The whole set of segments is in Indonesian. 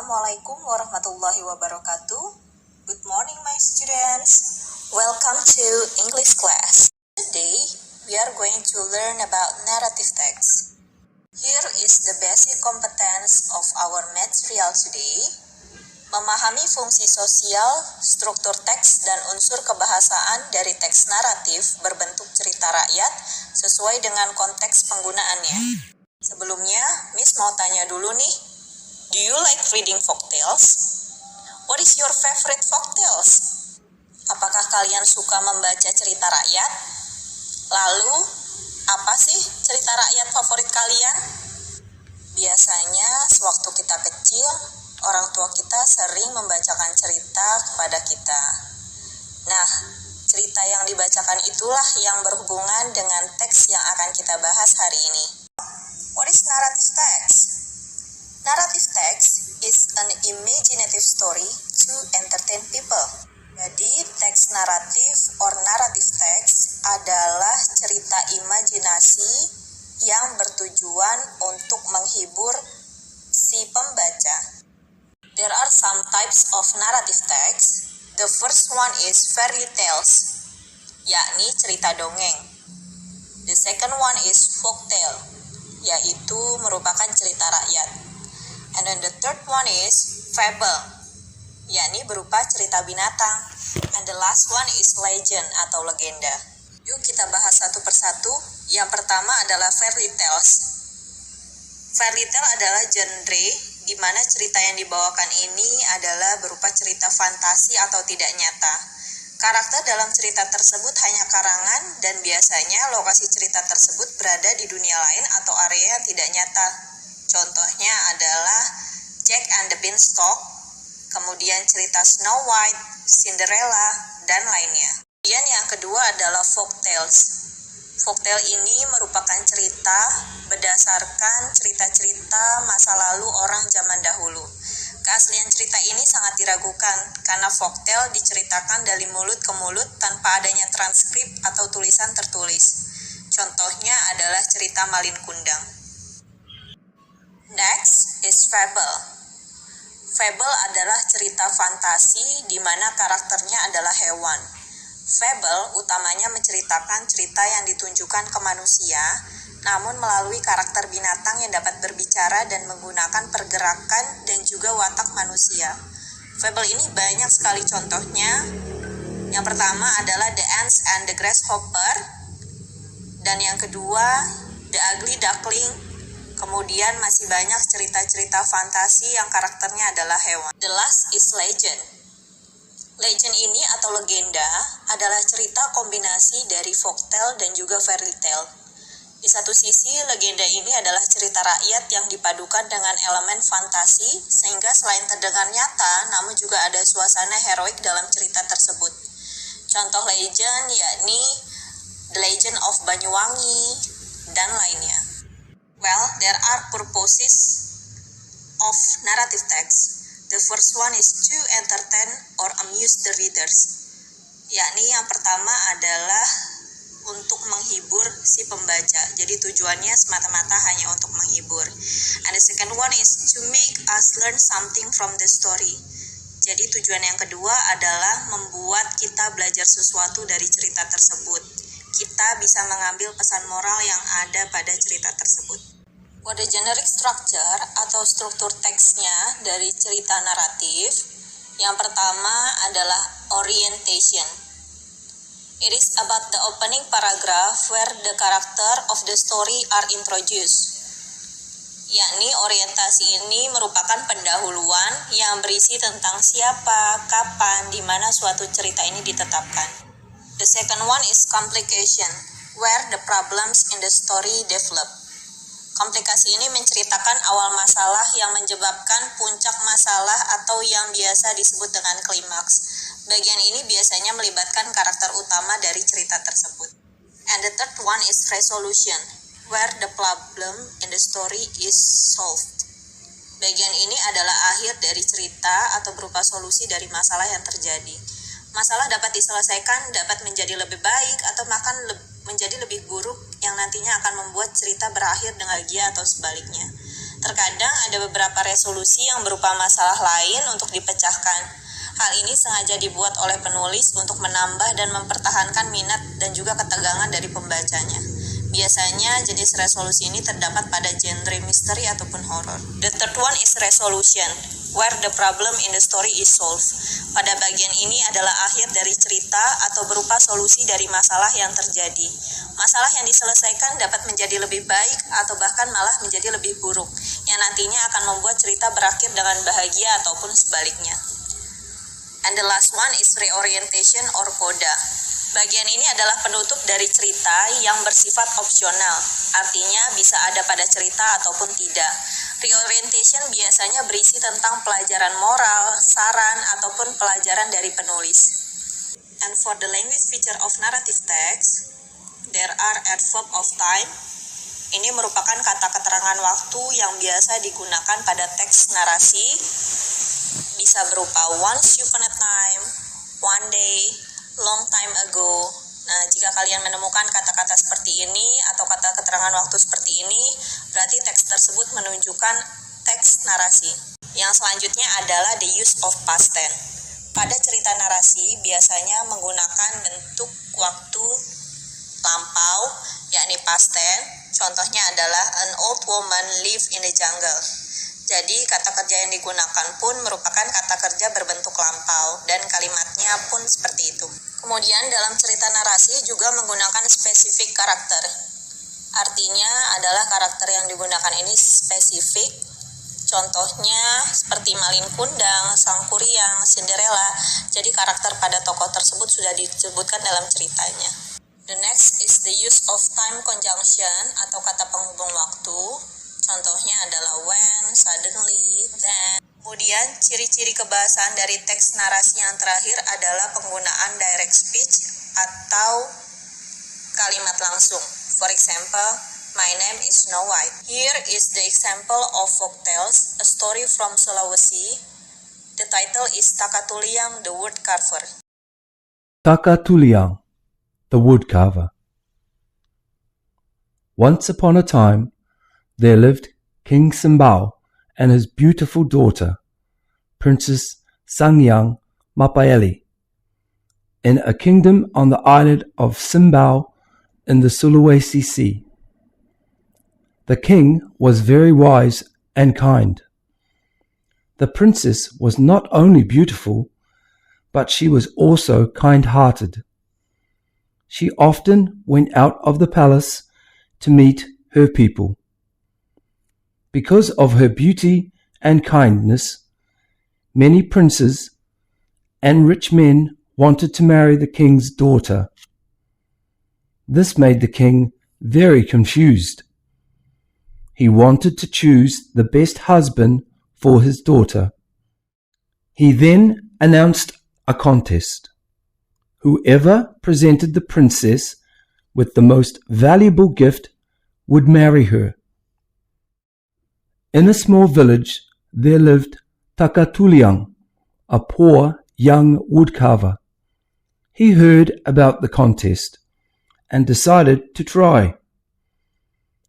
Assalamualaikum warahmatullahi wabarakatuh. Good morning, my students. Welcome to English class. Today, we are going to learn about narrative text. Here is the basic competence of our material today. Memahami fungsi sosial, struktur teks, dan unsur kebahasaan dari teks naratif berbentuk cerita rakyat sesuai dengan konteks penggunaannya. Sebelumnya, Miss mau tanya dulu nih, do you like reading folktales? What is your favorite folktales? Apakah kalian suka membaca cerita rakyat? Lalu, apa sih cerita rakyat favorit kalian? Biasanya, sewaktu kita kecil, orang tua kita sering membacakan cerita kepada kita. Nah, cerita yang dibacakan itulah yang berhubungan dengan teks yang akan kita bahas hari ini. What is narrative text? Narrative text is an imaginative story to entertain people. Jadi, teks naratif or narrative text adalah cerita imajinasi yang bertujuan untuk menghibur si pembaca. There are some types of narrative text. The first one is fairy tales, yakni cerita dongeng. The second one is folk tale, yaitu merupakan cerita rakyat. And then the third one is fable, yakni berupa cerita binatang. And the last one is legend atau legenda. Yuk kita bahas satu persatu. Yang pertama adalah fairy tales. Fairy tale adalah genre di mana cerita yang dibawakan ini adalah berupa cerita fantasi atau tidak nyata. Karakter dalam cerita tersebut hanya karangan dan biasanya lokasi cerita tersebut berada di dunia lain atau area yang tidak nyata. Contohnya adalah Jack and the Beanstalk, kemudian cerita Snow White, Cinderella, dan lainnya. Kemudian yang kedua adalah folk tales. Folktale ini merupakan cerita berdasarkan cerita-cerita masa lalu orang zaman dahulu. Keaslian cerita ini sangat diragukan karena folktale diceritakan dari mulut ke mulut tanpa adanya transkrip atau tulisan tertulis. Contohnya adalah cerita Malin Kundang. Next is fable. Fable adalah cerita fantasi di mana karakternya adalah hewan. Fable utamanya menceritakan cerita yang ditunjukkan ke manusia, namun melalui karakter binatang yang dapat berbicara dan menggunakan pergerakan dan juga watak manusia. Fable ini banyak sekali contohnya. Yang pertama adalah The Ants and the Grasshopper, dan yang kedua The Ugly Duckling. Kemudian masih banyak cerita-cerita fantasi yang karakternya adalah hewan. The last is legend. Legend ini atau legenda adalah cerita kombinasi dari folktale dan juga fairy tale. Di satu sisi, legenda ini adalah cerita rakyat yang dipadukan dengan elemen fantasi, sehingga selain terdengar nyata, namun juga ada suasana heroik dalam cerita tersebut. Contoh legend yakni The Legend of Banyuwangi, dan lainnya. Well, there are purposes of narrative text. The first one is to entertain or amuse the readers. Yakni yang pertama adalah untuk menghibur si pembaca. Jadi tujuannya semata-mata hanya untuk menghibur. And the second one is to make us learn something from the story. Jadi tujuan yang kedua adalah membuat kita belajar sesuatu dari cerita tersebut. Kita bisa mengambil pesan moral yang ada pada cerita tersebut. For the generic structure atau struktur teksnya dari cerita naratif, yang pertama adalah orientation. It is about the opening paragraph where the character of the story are introduced. Yakni orientasi ini merupakan pendahuluan yang berisi tentang siapa, kapan, di mana suatu cerita ini ditetapkan. The second one is complication, where the problems in the story develop. Komplikasi ini menceritakan awal masalah yang menyebabkan puncak masalah atau yang biasa disebut dengan klimaks. Bagian ini biasanya melibatkan karakter utama dari cerita tersebut. And the third one is resolution, where the problem in the story is solved. Bagian ini adalah akhir dari cerita atau berupa solusi dari masalah yang terjadi. Masalah dapat diselesaikan, dapat menjadi lebih baik, atau bahkan menjadi lebih buruk yang nantinya akan membuat cerita berakhir dengan bahagia atau sebaliknya. Terkadang ada beberapa resolusi yang berupa masalah lain untuk dipecahkan. Hal ini sengaja dibuat oleh penulis untuk menambah dan mempertahankan minat dan juga ketegangan dari pembacanya. Biasanya jenis resolusi ini terdapat pada genre misteri ataupun horor. The third one is resolution, where the problem in the story is solved. Pada bagian ini adalah akhir dari cerita atau berupa solusi dari masalah yang terjadi. Masalah yang diselesaikan dapat menjadi lebih baik atau bahkan malah menjadi lebih buruk, yang nantinya akan membuat cerita berakhir dengan bahagia ataupun sebaliknya. And the last one is reorientation or coda. Bagian ini adalah penutup dari cerita yang bersifat opsional, artinya bisa ada pada cerita ataupun tidak. Reorientation biasanya berisi tentang pelajaran moral, saran, ataupun pelajaran dari penulis. And for the language feature of narrative text, there are adverb of time. Ini merupakan kata keterangan waktu yang biasa digunakan pada teks narasi. Bisa berupa once upon a time, one day, long time ago. Nah, jika kalian menemukan kata-kata seperti ini atau kata keterangan waktu seperti ini, berarti teks tersebut menunjukkan teks narasi. Yang selanjutnya adalah the use of past tense. Pada cerita narasi biasanya menggunakan bentuk waktu lampau, yakni past tense. Contohnya adalah an old woman live in the jungle. Jadi kata kerja yang digunakan pun merupakan kata kerja berbentuk lampau dan kalimatnya pun seperti itu. Kemudian dalam cerita narasi juga menggunakan spesifik karakter. Artinya adalah karakter yang digunakan ini spesifik. Contohnya seperti Malin Kundang, Sang Kuryang, Cinderella. Jadi karakter pada tokoh tersebut sudah disebutkan dalam ceritanya. The next is the use of time conjunction atau kata penghubung waktu. Contohnya adalah when, suddenly, then. Kemudian, ciri-ciri kebahasaan dari teks narasi yang terakhir adalah penggunaan direct speech atau kalimat langsung. For example, my name is Snow White. Here is the example of folktales, a story from Sulawesi. The title is Takatuliang, the Woodcarver. Takatuliang, the Woodcarver. Once upon a time, there lived King Simbao and his beautiful daughter, Princess Sangyang Mapaeli, in a kingdom on the island of Simbao in the Sulawesi Sea. The king was very wise and kind. The princess was not only beautiful, but she was also kind-hearted. She often went out of the palace to meet her people. Because of her beauty and kindness, many princes and rich men wanted to marry the king's daughter. This made the king very confused. He wanted to choose the best husband for his daughter. He then announced a contest. Whoever presented the princess with the most valuable gift would marry her. In a small village there lived Takatuliang, a poor young woodcarver. He heard about the contest and decided to try.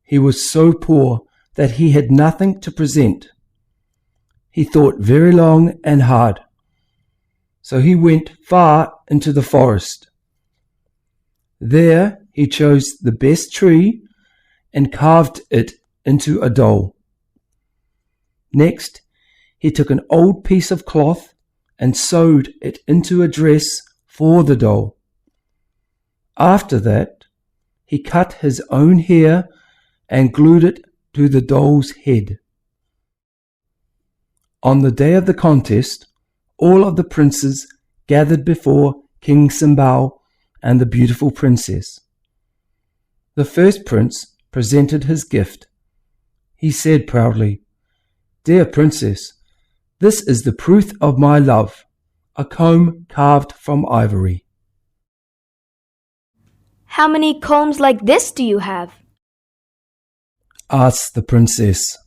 He was so poor that he had nothing to present. He thought very long and hard, so he went far into the forest. There he chose the best tree and carved it into a doll. Next, he took an old piece of cloth and sewed it into a dress for the doll. After that, he cut his own hair and glued it to the doll's head. On the day of the contest, all of the princes gathered before King Simbao and the beautiful princess. The first prince presented his gift. He said proudly, "Dear princess, this is the proof of my love, a comb carved from ivory." How many combs like this do you have? Asked the princess.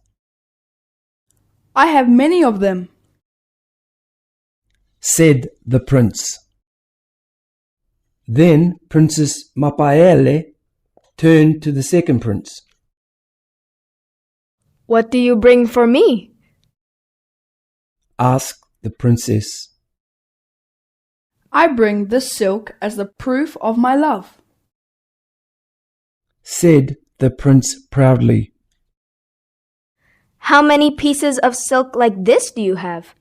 I have many of them, said the prince. Then Princess Mapaele turned to the second prince. What do you bring for me? asked the princess. I bring this silk as the proof of my love, said the prince proudly. How many pieces of silk like this do you have?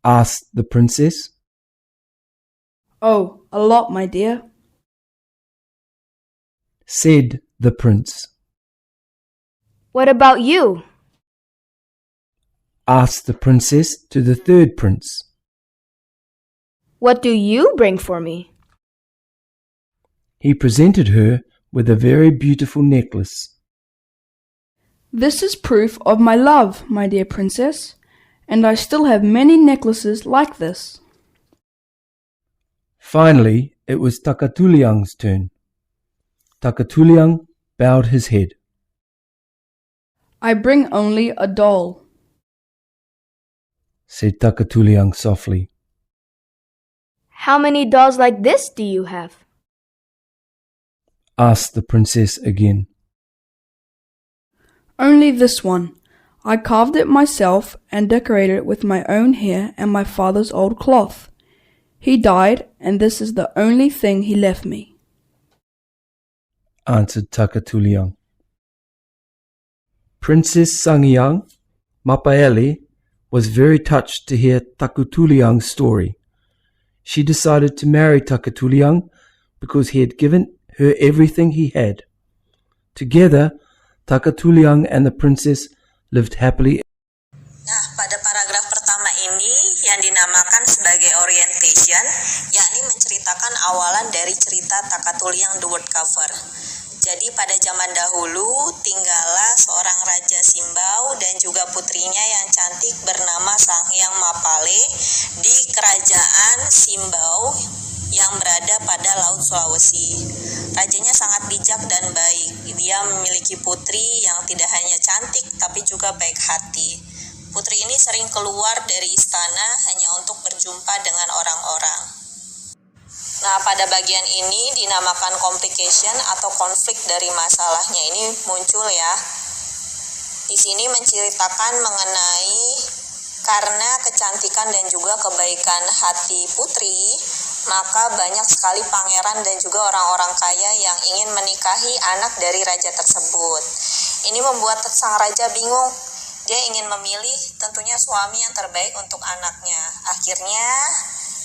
asked the princess. Oh, a lot, my dear, said the prince. What about you? asked the princess to the third prince. What do you bring for me? He presented her with a very beautiful necklace. This is proof of my love, my dear princess, and I still have many necklaces like this. Finally, it was Takatuliang's turn. Takatuliang bowed his head. I bring only a doll, said Takatuliang softly. How many dolls like this do you have? asked the princess again. only this one. I carved it myself and decorated it with my own hair and my father's old cloth. He died, and this is the only thing he left me, answered Takatuliang. Princess Sangiang Mapaele was very touched to hear Takatuliang's story. She decided to marry Takatuliang because he had given her everything he had. Together, Takatuliang and the princess lived happily. Nah, pada paragraf pertama ini yang dinamakan sebagai orientation, yakni menceritakan awalan dari cerita Takatuliang The Woodcarver. Jadi pada zaman dahulu tinggallah seorang Raja Simbau dan juga putrinya yang cantik bernama Sanghyang Mapale di kerajaan Simbau yang berada pada Laut Sulawesi. Rajanya sangat bijak dan baik. Dia memiliki putri yang tidak hanya cantik tapi juga baik hati. Putri ini sering keluar dari istana hanya untuk berjumpa dengan orang-orang. Nah, pada bagian ini dinamakan complication atau konflik dari masalahnya ini muncul ya. Di sini menceritakan mengenai karena kecantikan dan juga kebaikan hati putri, maka banyak sekali pangeran dan juga orang-orang kaya yang ingin menikahi anak dari raja tersebut. Ini membuat sang raja bingung. Dia ingin memilih tentunya suami yang terbaik untuk anaknya. Akhirnya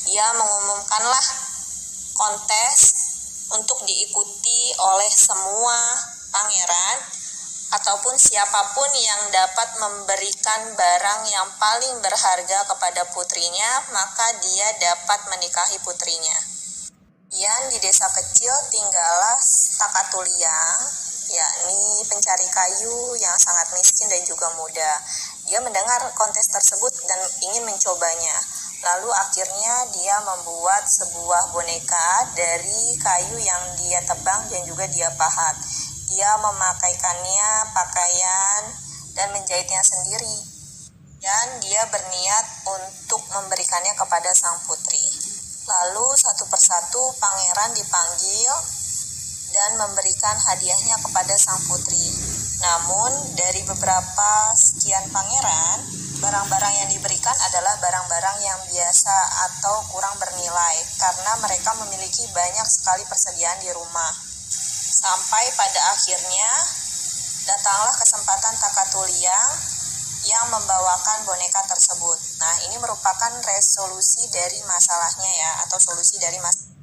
ia mengumumkanlah kontes untuk diikuti oleh semua pangeran ataupun siapapun yang dapat memberikan barang yang paling berharga kepada putrinya, maka dia dapat menikahi putrinya. Kemudian di desa kecil tinggallah Takatuliang, yakni pencari kayu yang sangat miskin dan juga muda. Dia mendengar kontes tersebut dan ingin mencobanya. Lalu akhirnya dia membuat sebuah boneka dari kayu yang dia tebang dan juga dia pahat. Dia memakaikannya pakaian dan menjahitnya sendiri. Dan dia berniat untuk memberikannya kepada sang putri. Lalu satu persatu pangeran dipanggil dan memberikan hadiahnya kepada sang putri. Namun dari beberapa sekian pangeran, barang-barang yang diberikan adalah barang-barang yang biasa atau kurang bernilai karena mereka memiliki banyak sekali persediaan di rumah. Sampai pada akhirnya datanglah kesempatan Takatuliang yang membawakan boneka tersebut. Nah, ini merupakan resolusi dari masalahnya ya, atau solusi dari masalah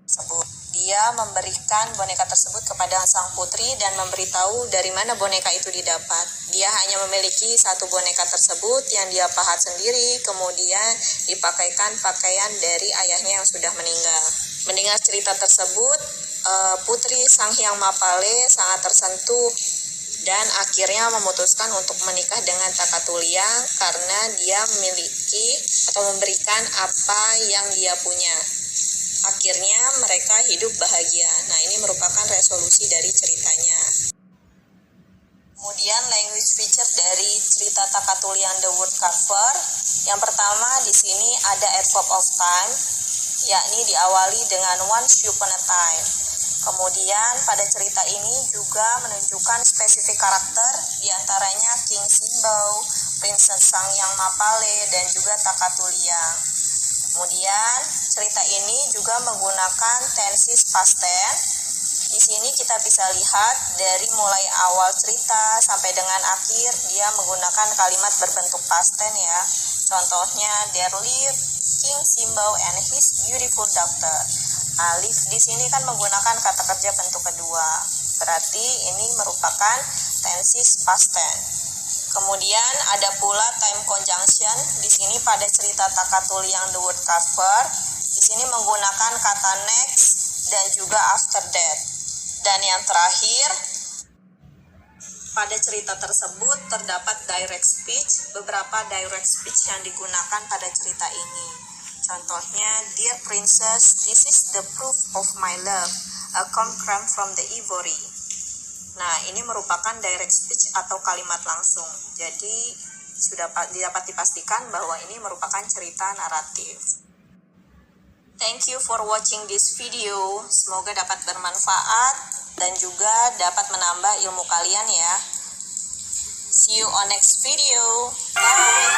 tersebut. Dia memberikan boneka tersebut kepada sang putri dan memberitahu dari mana boneka itu didapat. Dia hanya memiliki satu boneka tersebut yang dia pahat sendiri, kemudian dipakaikan pakaian dari ayahnya yang sudah meninggal. Mendengar cerita tersebut, putri Sanghyang Mapale sangat tersentuh dan akhirnya memutuskan untuk menikah dengan Takatuliang karena dia memiliki atau memberikan apa yang dia punya. Akhirnya mereka hidup bahagia. Nah, ini merupakan resolusi dari ceritanya. Kemudian language feature dari cerita Takatuliang The Woodcarver. Yang pertama di sini ada adverb of time, yakni diawali dengan once upon a time. Kemudian pada cerita ini juga menunjukkan spesifik karakter, diantaranya King Simbau, Princess Sangyang Mapale, dan juga Takatuliang. Kemudian cerita ini juga menggunakan tenses past tense. Di sini kita bisa lihat dari mulai awal cerita sampai dengan akhir dia menggunakan kalimat berbentuk past tense ya. Contohnya, there lived King Simbau and his beautiful daughter. Live di sini kan menggunakan kata kerja bentuk kedua. Berarti ini merupakan tenses past tense. Kemudian ada pula time conjunction. Di sini pada cerita Takatuliang The Wood Carver, di sini menggunakan kata next dan juga after that. Dan yang terakhir, pada cerita tersebut terdapat direct speech, beberapa direct speech yang digunakan pada cerita ini. Contohnya, dear princess, this is the proof of my love, a come from the ivory. Nah, ini merupakan direct speech atau kalimat langsung. Jadi, sudah dapat dipastikan bahwa ini merupakan cerita naratif. Thank you for watching this video. Semoga dapat bermanfaat dan juga dapat menambah ilmu kalian ya. See you on next video. Bye.